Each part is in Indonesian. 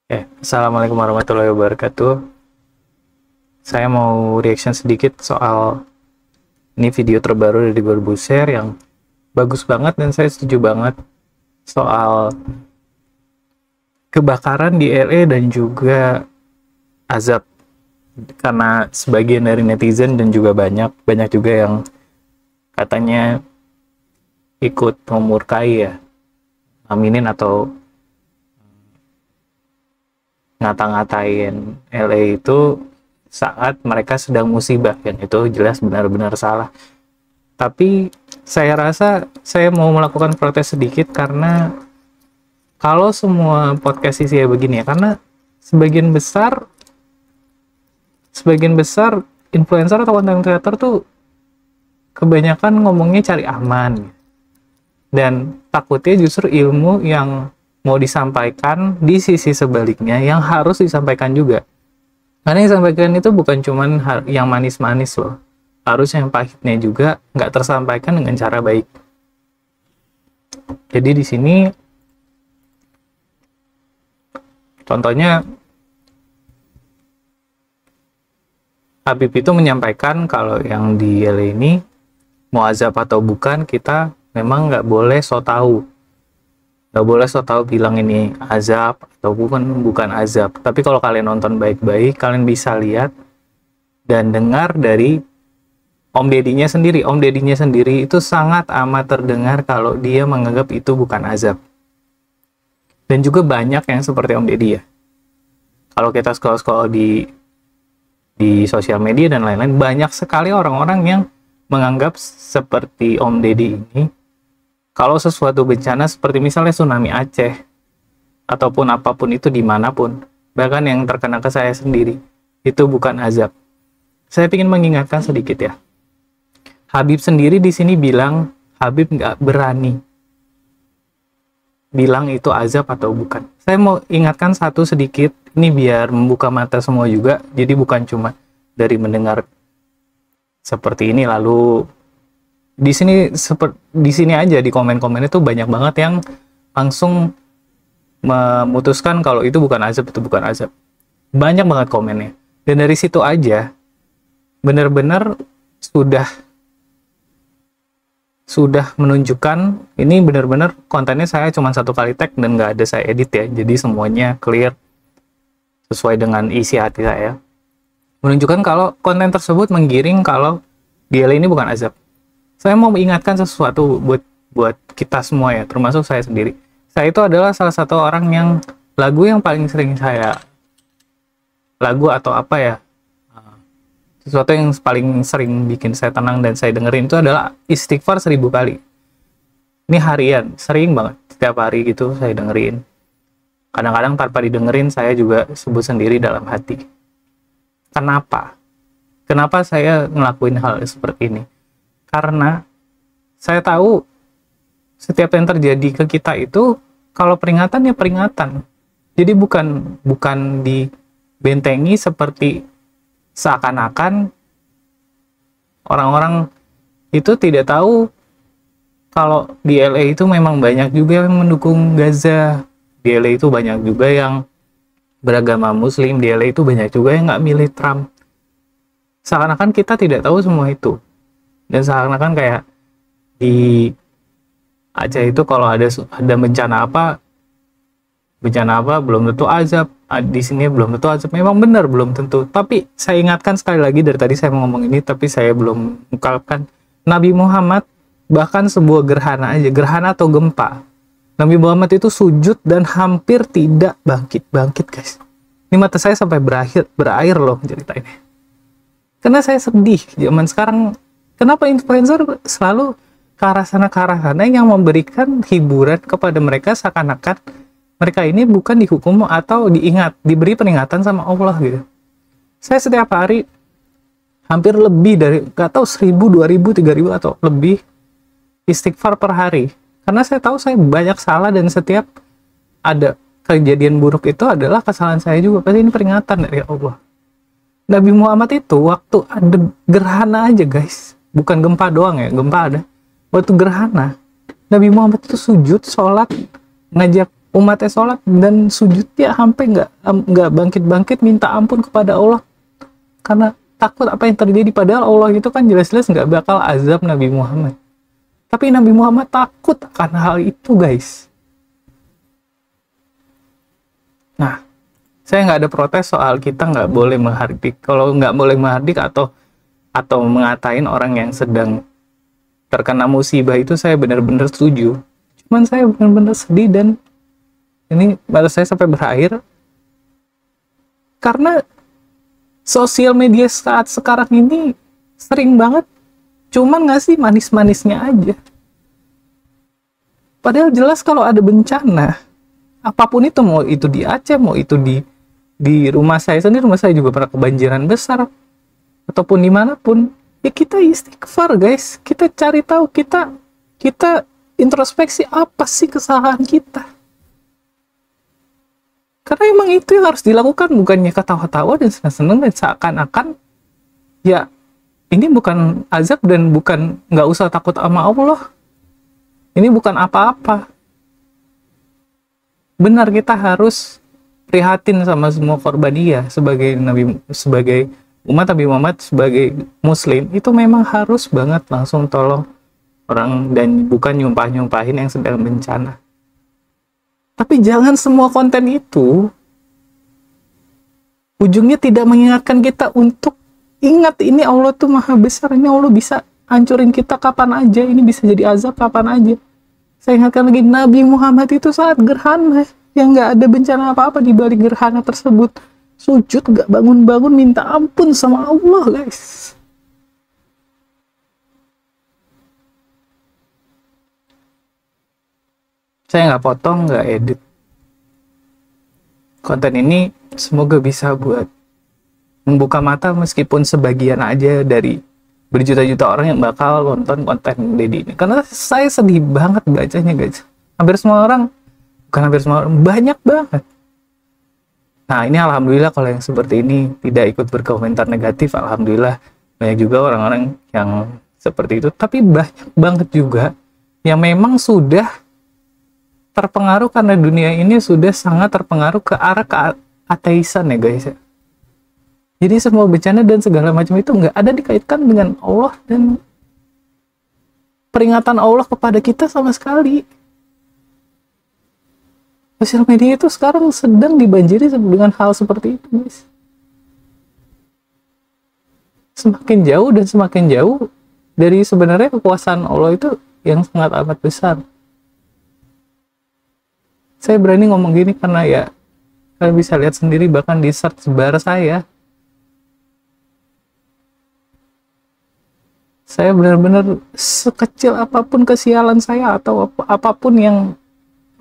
Assalamualaikum warahmatullahi wabarakatuh. Saya mau reaction sedikit soal ini video terbaru dari Corbuzier yang bagus banget dan saya setuju banget soal kebakaran di LA dan juga azab, karena sebagian dari netizen dan juga banyak juga yang katanya ikut memurkai ya, aminin atau ngata-ngatain LA itu saat mereka sedang musibah, yang itu jelas benar-benar salah. Tapi saya rasa saya mau melakukan protes sedikit, karena kalau semua podcast isinya begini ya, karena sebagian besar influencer atau content creator tuh kebanyakan ngomongnya cari aman, dan takutnya justru ilmu yang mau disampaikan di sisi sebaliknya yang harus disampaikan juga. Karena yang disampaikan itu bukan cuman yang manis-manis loh, harus yang pahitnya juga nggak tersampaikan dengan cara baik. Jadi di sini contohnya Habib itu menyampaikan kalau yang di LA ini mau azab atau bukan, kita memang nggak boleh so tahu. Nggak boleh so tau bilang ini azab atau bukan azab. Tapi kalau kalian nonton baik-baik, kalian bisa lihat dan dengar dari Om Dedinya sendiri. Om Dedinya sendiri itu sangat amat terdengar kalau dia menganggap itu bukan azab. Dan juga banyak yang seperti Om Deddy ya. Kalau kita scroll-scroll di sosial media dan lain-lain, banyak sekali orang-orang yang menganggap seperti Om Deddy ini, kalau sesuatu bencana seperti misalnya tsunami Aceh, ataupun apapun itu dimanapun, bahkan yang terkena ke saya sendiri, itu bukan azab. Saya ingin mengingatkan sedikit ya. Habib sendiri di sini bilang, Habib nggak berani bilang itu azab atau bukan. Saya mau ingatkan satu sedikit, ini biar membuka mata semua juga, jadi bukan cuma dari mendengar seperti ini lalu di sini aja di komen-komen itu banyak banget yang langsung memutuskan kalau itu bukan azab, itu bukan azab. Banyak banget komennya. Dan dari situ aja benar-benar sudah menunjukkan ini benar-benar kontennya saya cuma satu kali tag dan nggak ada saya edit ya. Jadi semuanya clear sesuai dengan isi hati saya. Menunjukkan kalau konten tersebut menggiring kalau dia ini bukan azab. Saya mau mengingatkan sesuatu buat kita semua ya, termasuk saya sendiri. Saya itu adalah salah satu orang yang lagu yang paling sering lagu atau apa ya, sesuatu yang paling sering bikin saya tenang dan saya dengerin itu adalah Istighfar 1000 kali. Ini harian, sering banget, setiap hari gitu saya dengerin. Kadang-kadang tanpa didengerin saya juga sebut sendiri dalam hati. Kenapa? Kenapa saya ngelakuin hal seperti ini? Karena saya tahu setiap yang terjadi ke kita itu kalau peringatan ya peringatan. Jadi bukan dibentengi seperti seakan-akan orang-orang itu tidak tahu kalau di LA itu memang banyak juga yang mendukung Gaza. Di LA itu banyak juga yang beragama Muslim. Di LA itu banyak juga yang nggak milih Trump. Seakan-akan kita tidak tahu semua itu. Dan seakan-akan kayak di Aceh itu kalau ada bencana apa belum tentu azab, di sini belum tentu azab. Memang benar belum tentu, tapi saya ingatkan sekali lagi, dari tadi saya mau ngomong ini tapi saya belum ungkapkan. Nabi Muhammad, bahkan sebuah gerhana atau gempa, Nabi Muhammad itu sujud dan hampir tidak bangkit guys. Ini mata saya sampai berair loh cerita ini, karena saya sedih zaman sekarang. Kenapa influencer selalu ke arah sana yang memberikan hiburan kepada mereka, seakan-akan mereka ini bukan dihukum atau diberi peringatan sama Allah gitu. Saya setiap hari hampir lebih dari, gak tahu 1000, 2000, 3000 atau lebih istighfar per hari. Karena saya tahu saya banyak salah dan setiap ada kejadian buruk itu adalah kesalahan saya juga. Pasti ini peringatan dari Allah. Nabi Muhammad itu waktu ada gerhana aja guys, bukan gempa doang ya, gempa ada. Waktu gerhana, Nabi Muhammad itu sujud, sholat, ngajak umatnya sholat dan sujudnya sampai nggak bangkit-bangkit minta ampun kepada Allah karena takut apa yang terjadi, padahal Allah itu kan jelas-jelas nggak bakal azab Nabi Muhammad. Tapi Nabi Muhammad takut akan hal itu, guys. Nah, saya nggak ada protes soal kita nggak boleh menghardik. Kalau nggak boleh menghardik atau mengatain orang yang sedang terkena musibah, itu saya benar-benar setuju. Cuman saya benar-benar sedih dan ini baru saya sampai berakhir karena sosial media saat sekarang ini sering banget cuman ngasih manis-manisnya aja. Padahal jelas kalau ada bencana, apapun itu, mau itu di Aceh, mau itu di rumah saya sendiri, rumah saya juga pernah kebanjiran besar, ataupun dimanapun, ya kita istighfar, guys. Kita cari tahu, kita introspeksi apa sih kesalahan kita. Karena emang itu yang harus dilakukan, bukannya ketawa-tawa dan senang-senang dan seakan-akan ya ini bukan azab dan bukan nggak usah takut sama Allah. Ini bukan apa-apa. Benar, kita harus prihatin sama semua korban. Dia sebagai umat Nabi Muhammad, sebagai muslim, itu memang harus banget langsung tolong orang dan bukan nyumpah-nyumpahin yang sedang bencana. Tapi jangan semua konten itu ujungnya tidak mengingatkan kita untuk ingat ini Allah tuh maha besar, ini Allah bisa hancurin kita kapan aja, ini bisa jadi azab kapan aja. Saya ingatkan lagi, Nabi Muhammad itu saat gerhana yang nggak ada bencana apa-apa, di balik gerhana tersebut sujud gak bangun-bangun minta ampun sama Allah, guys. Saya nggak potong, nggak edit. Konten ini semoga bisa buat membuka mata meskipun sebagian aja dari berjuta-juta orang yang bakal nonton konten Deddy ini. Karena saya sedih banget bacanya, guys. Hampir semua orang, bukan hampir semua orang, banyak banget. Nah, ini alhamdulillah kalau yang seperti ini tidak ikut berkomentar negatif. Alhamdulillah banyak juga orang-orang yang seperti itu. Tapi banyak banget juga yang memang sudah terpengaruh karena dunia ini sudah sangat terpengaruh ke arah keateisan, ya guys. Jadi semua bencana dan segala macam itu nggak ada dikaitkan dengan Allah dan peringatan Allah kepada kita sama sekali. Sosial media itu sekarang sedang dibanjiri dengan hal seperti itu, guys. Semakin jauh dan semakin jauh dari sebenarnya kekuasaan Allah itu yang sangat amat besar. Saya berani ngomong gini karena ya kalian bisa lihat sendiri, bahkan di search bar saya benar-benar sekecil apapun kesialan saya atau apapun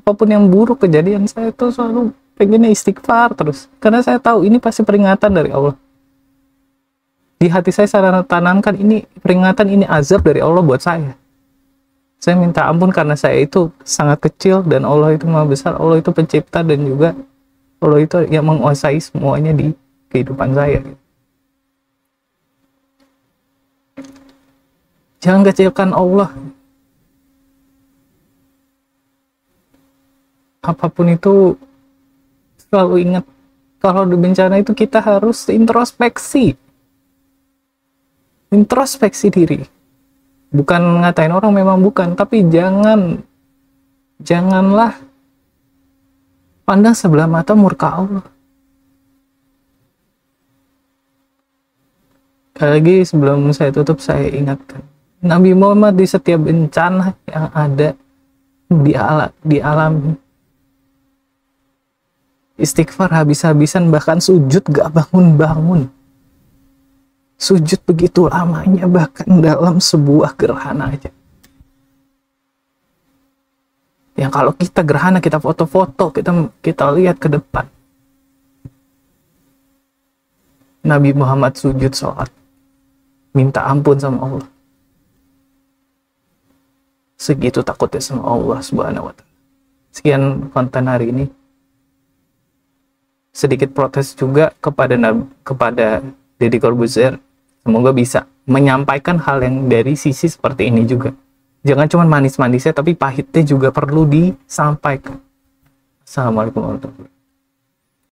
yang buruk kejadian, saya tuh selalu pengennya istighfar terus, karena saya tahu ini pasti peringatan dari Allah. Di hati saya tanamkan ini peringatan, ini azab dari Allah buat saya. Saya minta ampun karena saya itu sangat kecil dan Allah itu maha besar, Allah itu pencipta dan juga Allah itu yang menguasai semuanya di kehidupan saya. Jangan kecilkan Allah. Apapun itu selalu ingat, kalau di bencana itu kita harus introspeksi diri. Bukan ngatain orang, memang bukan, tapi janganlah pandang sebelah mata murka Allah. Sekali lagi sebelum saya tutup, saya ingatkan, Nabi Muhammad di setiap bencana yang ada di alam istighfar habis-habisan, bahkan sujud gak bangun-bangun. Sujud begitu lamanya, bahkan dalam sebuah gerhana aja. Yang kalau kita gerhana, kita foto-foto, kita lihat ke depan. Nabi Muhammad sujud sholat, minta ampun sama Allah. Segitu takutnya sama Allah Subhanahu wa Ta'ala. Sekian konten hari ini. Sedikit protes juga kepada Deddy Corbuzier. Semoga bisa menyampaikan hal yang dari sisi seperti ini juga. Jangan cuma manis-manisnya, tapi pahitnya juga perlu disampaikan. Assalamualaikum warahmatullahi wabarakatuh.